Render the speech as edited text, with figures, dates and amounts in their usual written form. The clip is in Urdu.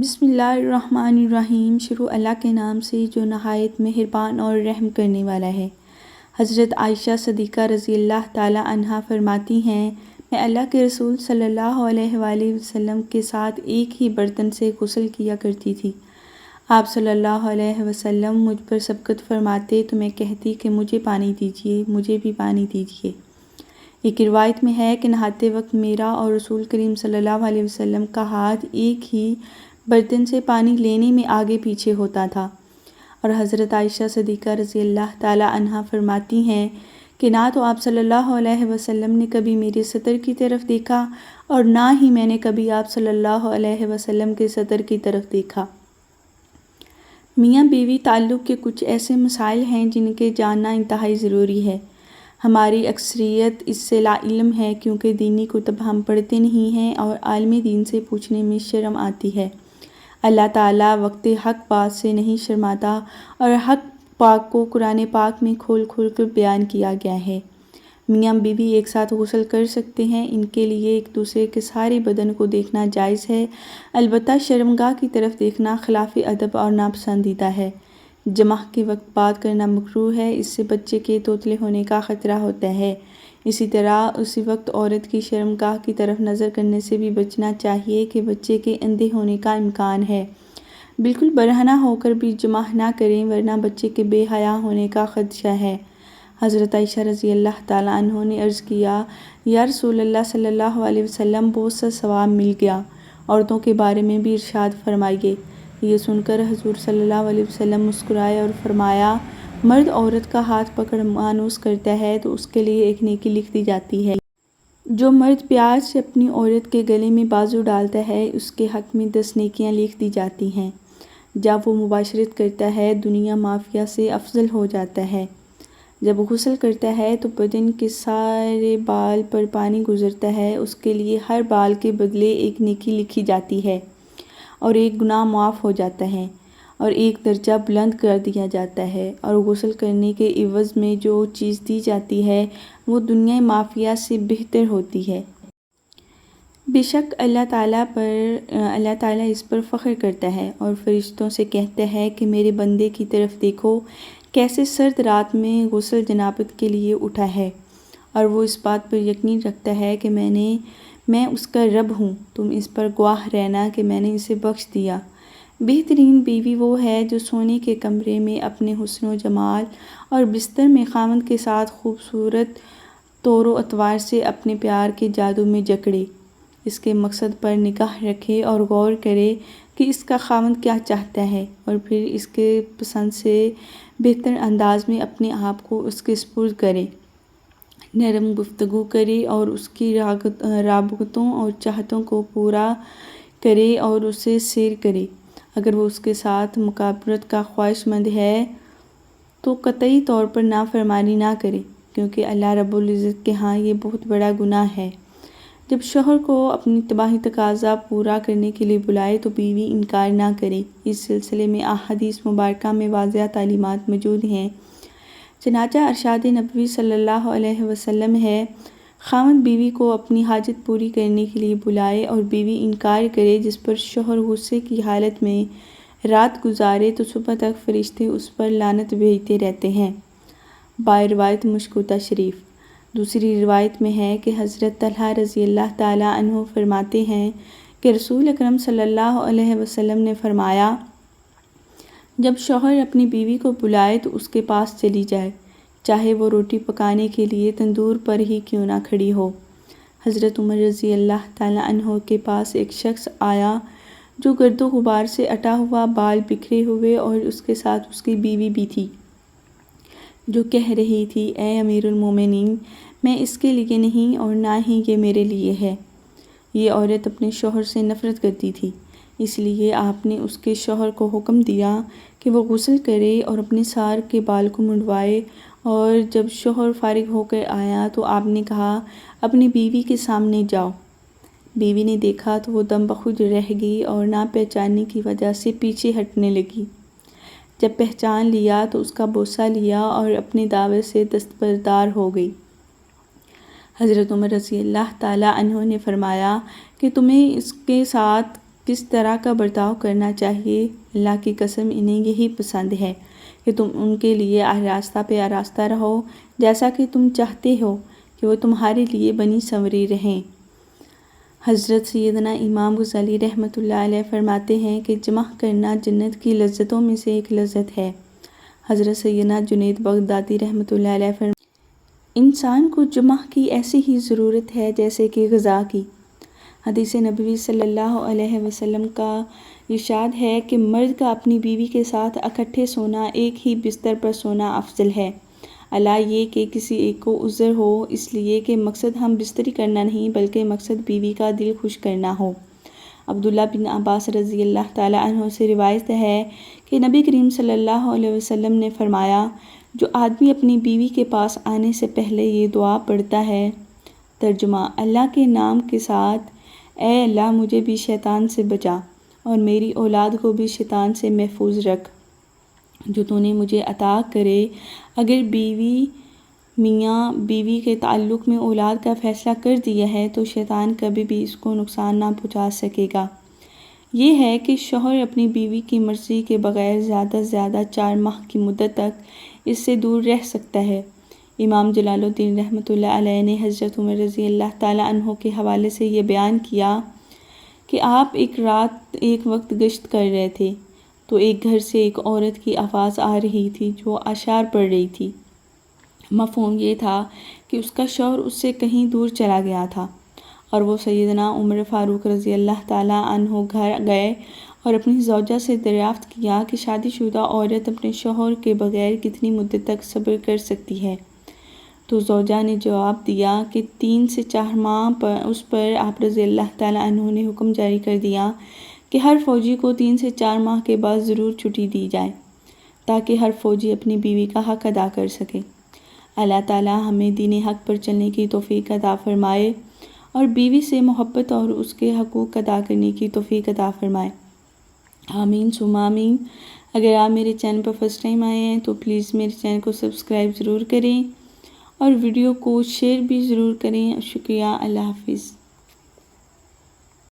بسم اللہ الرحمن الرحیم۔ شروع اللہ کے نام سے جو نہایت مہربان اور رحم کرنے والا ہے۔ حضرت عائشہ صدیقہ رضی اللہ تعالی عنہا فرماتی ہیں، میں اللہ کے رسول صلی اللہ علیہ وآلہ وسلم کے ساتھ ایک ہی برتن سے غسل کیا کرتی تھی۔ آپ صلی اللہ علیہ وسلم مجھ پر سبقت فرماتے تو میں کہتی کہ مجھے پانی دیجیے، مجھے بھی پانی دیجیے۔ ایک روایت میں ہے کہ نہاتے وقت میرا اور رسول کریم صلی اللہ علیہ وسلم کا ہاتھ ایک ہی برتن سے پانی لینے میں آگے پیچھے ہوتا تھا۔ اور حضرت عائشہ صدیقہ رضی اللہ تعالی عنہا فرماتی ہیں کہ نہ تو آپ صلی اللہ علیہ وسلم نے کبھی میرے سطر کی طرف دیکھا اور نہ ہی میں نے کبھی آپ صلی اللہ علیہ وسلم کے سطر کی طرف دیکھا۔ میاں بیوی تعلق کے کچھ ایسے مسائل ہیں جن کے جاننا انتہائی ضروری ہے۔ ہماری اکثریت اس سے لا علم ہے کیونکہ دینی کتب ہم پڑھتے نہیں ہیں اور عالم دین سے پوچھنے میں شرم آتی ہے۔ اللہ تعالیٰ وقت حق بات سے نہیں شرماتا اور حق پاک کو قرآن پاک میں کھول کھول کر بیان کیا گیا ہے۔ میاں بیوی ایک ساتھ غسل کر سکتے ہیں، ان کے لیے ایک دوسرے کے سارے بدن کو دیکھنا جائز ہے، البتہ شرمگاہ کی طرف دیکھنا خلاف ادب اور ناپسندیدہ ہے۔ جمعہ کے وقت بات کرنا مکروہ ہے، اس سے بچے کے توتلے ہونے کا خطرہ ہوتا ہے۔ اسی طرح اسی وقت عورت کی شرمگاہ کی طرف نظر کرنے سے بھی بچنا چاہیے کہ بچے کے اندھے ہونے کا امکان ہے۔ بالکل برہنہ ہو کر بھی جمعہ نہ کریں ورنہ بچے کے بے حیا ہونے کا خدشہ ہے۔ حضرت عائشہ رضی اللہ تعالیٰ عنہ نے عرض کیا، یا رسول اللہ صلی اللہ علیہ وسلم بہت سا ثواب مل گیا، عورتوں کے بارے میں بھی ارشاد فرمائیے۔ یہ سن کر حضور صلی اللہ علیہ وسلم مسکرائے اور فرمایا، مرد عورت کا ہاتھ پکڑ مانوس کرتا ہے تو اس کے لیے ایک نیکی لکھ دی جاتی ہے۔ جو مرد پیار سے اپنی عورت کے گلے میں بازو ڈالتا ہے اس کے حق میں 10 نیکیاں لکھ دی جاتی ہیں۔ جب وہ مباشرت کرتا ہے دنیا مافیہ سے افضل ہو جاتا ہے۔ جب غسل کرتا ہے تو بدن کے سارے بال پر پانی گزرتا ہے، اس کے لیے ہر بال کے بدلے ایک نیکی لکھی جاتی ہے اور ایک گناہ معاف ہو جاتا ہے اور ایک درجہ بلند کر دیا جاتا ہے، اور غسل کرنے کے عوض میں جو چیز دی جاتی ہے وہ دنیا مافیہ سے بہتر ہوتی ہے۔ بے شک اللہ تعالیٰ اس پر فخر کرتا ہے اور فرشتوں سے کہتا ہے کہ میرے بندے کی طرف دیکھو کیسے سرد رات میں غسل جنابت کے لیے اٹھا ہے، اور وہ اس بات پر یقین رکھتا ہے کہ میں اس کا رب ہوں، تم اس پر گواہ رہنا کہ میں نے اسے بخش دیا۔ بہترین بیوی وہ ہے جو سونے کے کمرے میں اپنے حسن و جمال اور بستر میں خاوند کے ساتھ خوبصورت طور و اطوار سے اپنے پیار کے جادو میں جکڑے، اس کے مقصد پر نگاہ رکھے اور غور کرے کہ اس کا خاوند کیا چاہتا ہے، اور پھر اس کے پسند سے بہتر انداز میں اپنے آپ کو اس کے سپرد کرے، نرم گفتگو کرے اور اس کی رغبتوں اور چاہتوں کو پورا کرے اور اسے سیر کرے۔ اگر وہ اس کے ساتھ مکابرت کا خواہش مند ہے تو قطعی طور پر نافرمانی نہ کرے، کیونکہ اللہ رب العزت کے ہاں یہ بہت بڑا گناہ ہے۔ جب شوہر کو اپنی طباعی تقاضا پورا کرنے کے لیے بلائے تو بیوی انکار نہ کرے۔ اس سلسلے میں احادیث مبارکہ میں واضح تعلیمات موجود ہیں۔ چنانچہ ارشاد نبوی صلی اللہ علیہ وسلم ہے، خاوند بیوی کو اپنی حاجت پوری کرنے کے لیے بلائے اور بیوی انکار کرے، جس پر شوہر غصے کی حالت میں رات گزارے تو صبح تک فرشتے اس پر لعنت بھیجتے رہتے ہیں۔ بائے روایت مشکوتہ شریف۔ دوسری روایت میں ہے کہ حضرت طلحہ رضی اللہ تعالی عنہ فرماتے ہیں کہ رسول اکرم صلی اللہ علیہ وسلم نے فرمایا، جب شوہر اپنی بیوی کو بلائے تو اس کے پاس چلی جائے، چاہے وہ روٹی پکانے کے لیے تندور پر ہی کیوں نہ کھڑی ہو۔ حضرت عمر رضی اللہ تعالی عنہ کے پاس ایک شخص آیا جو گرد و غبار سے اٹا ہوا، بال بکھرے ہوئے، اور اس کے ساتھ اس کی بیوی بھی تھی، جو کہہ رہی تھی، اے امیر المومنین، میں اس کے لیے نہیں اور نہ ہی یہ میرے لیے ہے۔ یہ عورت اپنے شوہر سے نفرت کرتی تھی، اس لیے آپ نے اس کے شوہر کو حکم دیا کہ وہ غسل کرے اور اپنے سار کے بال کو منڈوائے، اور جب شوہر فارغ ہو کر آیا تو آپ نے کہا، اپنی بیوی کے سامنے جاؤ۔ بیوی نے دیکھا تو وہ دم بخود رہ گئی اور نہ پہچاننے کی وجہ سے پیچھے ہٹنے لگی۔ جب پہچان لیا تو اس کا بوسہ لیا اور اپنے دعوے سے دستبردار ہو گئی۔ حضرت عمر رضی اللہ تعالی عنہ نے فرمایا کہ تمہیں اس کے ساتھ کس طرح کا برتاؤ کرنا چاہیے، اللہ کی قسم انہیں یہی پسند ہے کہ تم ان کے لیے آراستہ پہ آراستہ رہو، جیسا کہ تم چاہتے ہو کہ وہ تمہارے لیے بنی سنوری رہیں۔ حضرت سیدنا امام غزالی رحمۃ اللہ علیہ فرماتے ہیں کہ جمع کرنا جنت کی لذتوں میں سے ایک لذت ہے۔ حضرت سیدنا جنید بغدادی رحمۃ اللہ علیہ فرماتے ہیں انسان کو جمع کی ایسی ہی ضرورت ہے جیسے کہ غذا کی۔ حدیث نبوی صلی اللہ علیہ وسلم کا ارشاد ہے کہ مرد کا اپنی بیوی کے ساتھ اکٹھے سونا، ایک ہی بستر پر سونا افضل ہے، الا یہ کہ کسی ایک کو عذر ہو، اس لیے کہ مقصد ہم بستری کرنا نہیں بلکہ مقصد بیوی کا دل خوش کرنا ہو۔ عبداللہ بن عباس رضی اللہ تعالیٰ عنہ سے روایت ہے کہ نبی کریم صلی اللہ علیہ وسلم نے فرمایا، جو آدمی اپنی بیوی کے پاس آنے سے پہلے یہ دعا پڑھتا ہے، ترجمہ: اللہ کے نام کے ساتھ، اے اللہ مجھے بھی شیطان سے بچا اور میری اولاد کو بھی شیطان سے محفوظ رکھ جو تو نے مجھے عطا کرے۔ اگر بیوی میاں بیوی کے تعلق میں اولاد کا فیصلہ کر دیا ہے تو شیطان کبھی بھی اس کو نقصان نہ پہنچا سکے گا۔ یہ ہے کہ شوہر اپنی بیوی کی مرضی کے بغیر زیادہ سے زیادہ 4 ماہ کی مدت تک اس سے دور رہ سکتا ہے۔ امام جلال الدین رحمۃ اللہ علیہ نے حضرت عمر رضی اللہ تعالیٰ عنہ کے حوالے سے یہ بیان کیا کہ آپ ایک رات ایک وقت گشت کر رہے تھے تو ایک گھر سے ایک عورت کی آواز آ رہی تھی جو اشعار پڑھ رہی تھی۔ مفہوم یہ تھا کہ اس کا شوہر اس سے کہیں دور چلا گیا تھا، اور وہ سیدنا عمر فاروق رضی اللہ تعالیٰ عنہ گھر گئے اور اپنی زوجہ سے دریافت کیا کہ شادی شدہ عورت اپنے شوہر کے بغیر کتنی مدت تک صبر کر سکتی ہے؟ تو زوجہ نے جواب دیا کہ 3 سے 4 ماہ پر۔ اس پر آپ رضی اللہ تعالیٰ عنہ نے حکم جاری کر دیا کہ ہر فوجی کو 3 سے 4 ماہ کے بعد ضرور چھٹی دی جائے تاکہ ہر فوجی اپنی بیوی کا حق ادا کر سکے۔ اللہ تعالیٰ ہمیں دین حق پر چلنے کی توفیق عطا فرمائے اور بیوی سے محبت اور اس کے حقوق ادا کرنے کی توفیق عطا فرمائے، آمین ثم آمین۔ اگر آپ میرے چینل پر فرسٹ ٹائم آئے ہیں تو پلیز میرے چینل کو سبسکرائب ضرور کریں اور ویڈیو کو شیئر بھی ضرور کریں۔ شکریہ، اللہ حافظ۔